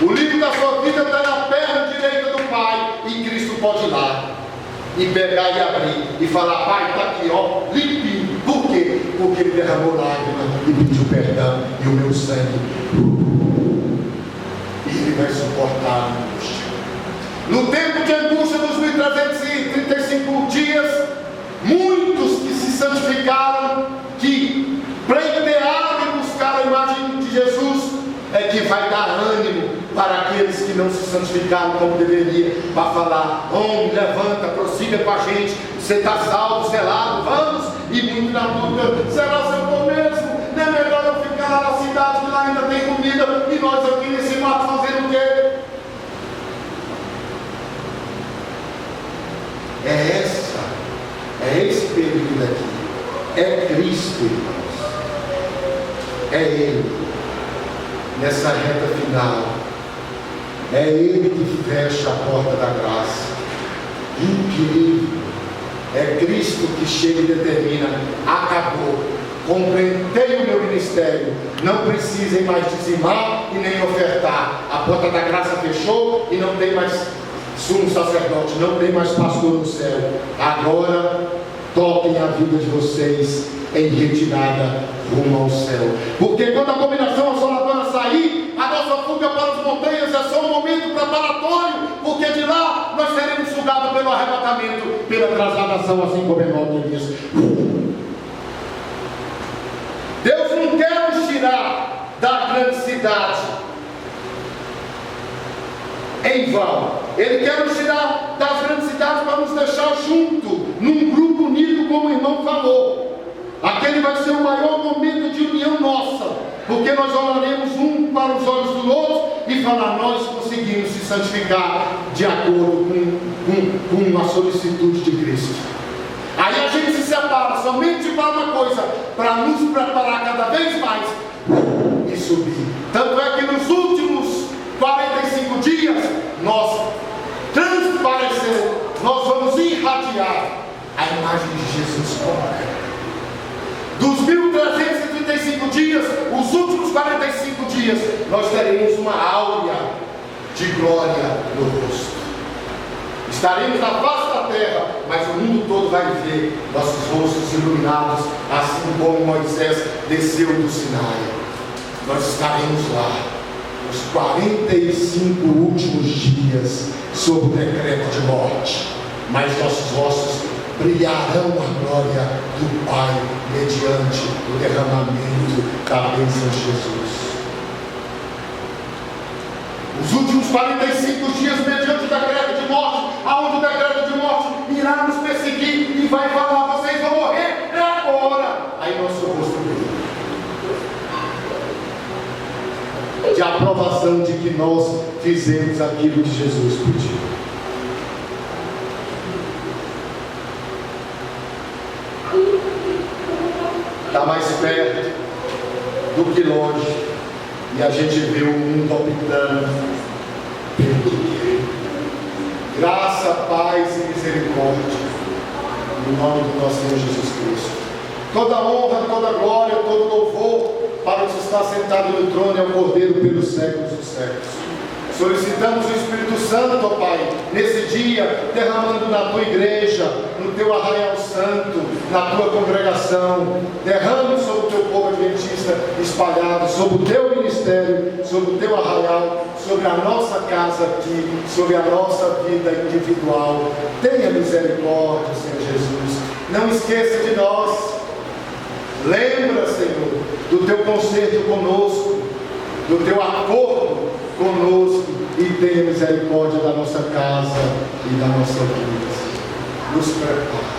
O livro da sua vida está na perna direita do Pai, e Cristo pode ir lá e pegar e abrir e falar: Pai, está aqui, ó, limpinho. Por quê? Porque Ele derramou lágrimas e pediu perdão, e o meu sangue, e Ele vai suportar a angústia. No tempo de angústia dos 1335 dias, muitos que se santificaram, que pleitearam e buscaram a imagem de Jesus, é que vai dar ânimo para aqueles que não se santificaram como deveria, para falar: homem, levanta, prossiga com a gente, você está salvo, selado, vamos. E muito na dúvida: será que eu vou mesmo? Não é melhor eu ficar lá na cidade, que lá ainda tem comida, e nós aqui nesse mato fazendo o quê? É esse período aqui, é Cristo, irmãos, é Ele. Nessa reta final, é Ele que fecha a porta da graça. Incrível. É Cristo que chega e determina: acabou, completei o meu ministério, não precisem mais dizimar e nem ofertar. A porta da graça fechou e não tem mais sumo sacerdote, não tem mais pastor no céu. Agora toquem a vida de vocês em retirada rumo ao céu. Porque quando a abominação assoladora sair, a nossa fuga para as montanhas é só um momento preparatório, porque de lá nós seremos sugados pelo arrebatamento, pela trasladação, assim como Enoque diz. Deus não quer nos tirar da grande cidade em vão. Ele quer nos tirar das grandes cidades para nos deixar junto, num grupo unido, como o irmão falou. Aquele vai ser o maior momento de união nossa, porque nós olharemos um para os olhos do outro e falar: nós conseguimos se santificar de acordo com a solicitude de Cristo. Aí a gente se separa somente para uma coisa, para nos preparar cada vez mais e subir. Tanto é que nos últimos 45 dias nós transparecemos, nós vamos irradiar a imagem de Jesus completa. Dos 1335 dias, os últimos 45 dias, nós teremos uma áurea de glória no rosto. Estaremos na face da terra, mas o mundo todo vai ver nossos rostos iluminados, assim como Moisés desceu do Sinai. Nós estaremos lá, os 45 últimos dias, sob o decreto de morte, mas nossos rostos brilharão a glória do Pai, mediante o derramamento da bênção de Jesus. Os últimos 45 dias, mediante o decreto de morte, aonde o decreto de morte irá nos perseguir e vai falar: vocês vão morrer, é agora. Aí nosso rosto brilha, de aprovação de que nós fizemos aquilo que Jesus pediu. Está mais perto do que longe, e a gente vê o mundo optando pelo que é. Graça, paz e misericórdia, no nome do nosso Senhor Jesus Cristo. Toda honra, toda glória, todo louvor para o que está sentado no trono é o Cordeiro pelos séculos dos séculos. Solicitamos o Espírito Santo, ó Pai, nesse dia, derramando na tua igreja, no teu arraial santo, na tua congregação, derrame sobre o teu povo adventista espalhado, sobre o teu ministério, sobre o teu arraial, sobre a nossa casa aqui, sobre a nossa vida individual. Tenha misericórdia, Senhor Jesus. Não esqueça de nós. Lembra, Senhor, do teu conserto conosco, do teu acordo conosco, e tenha misericórdia da nossa casa e da nossa vida. Nos prepara.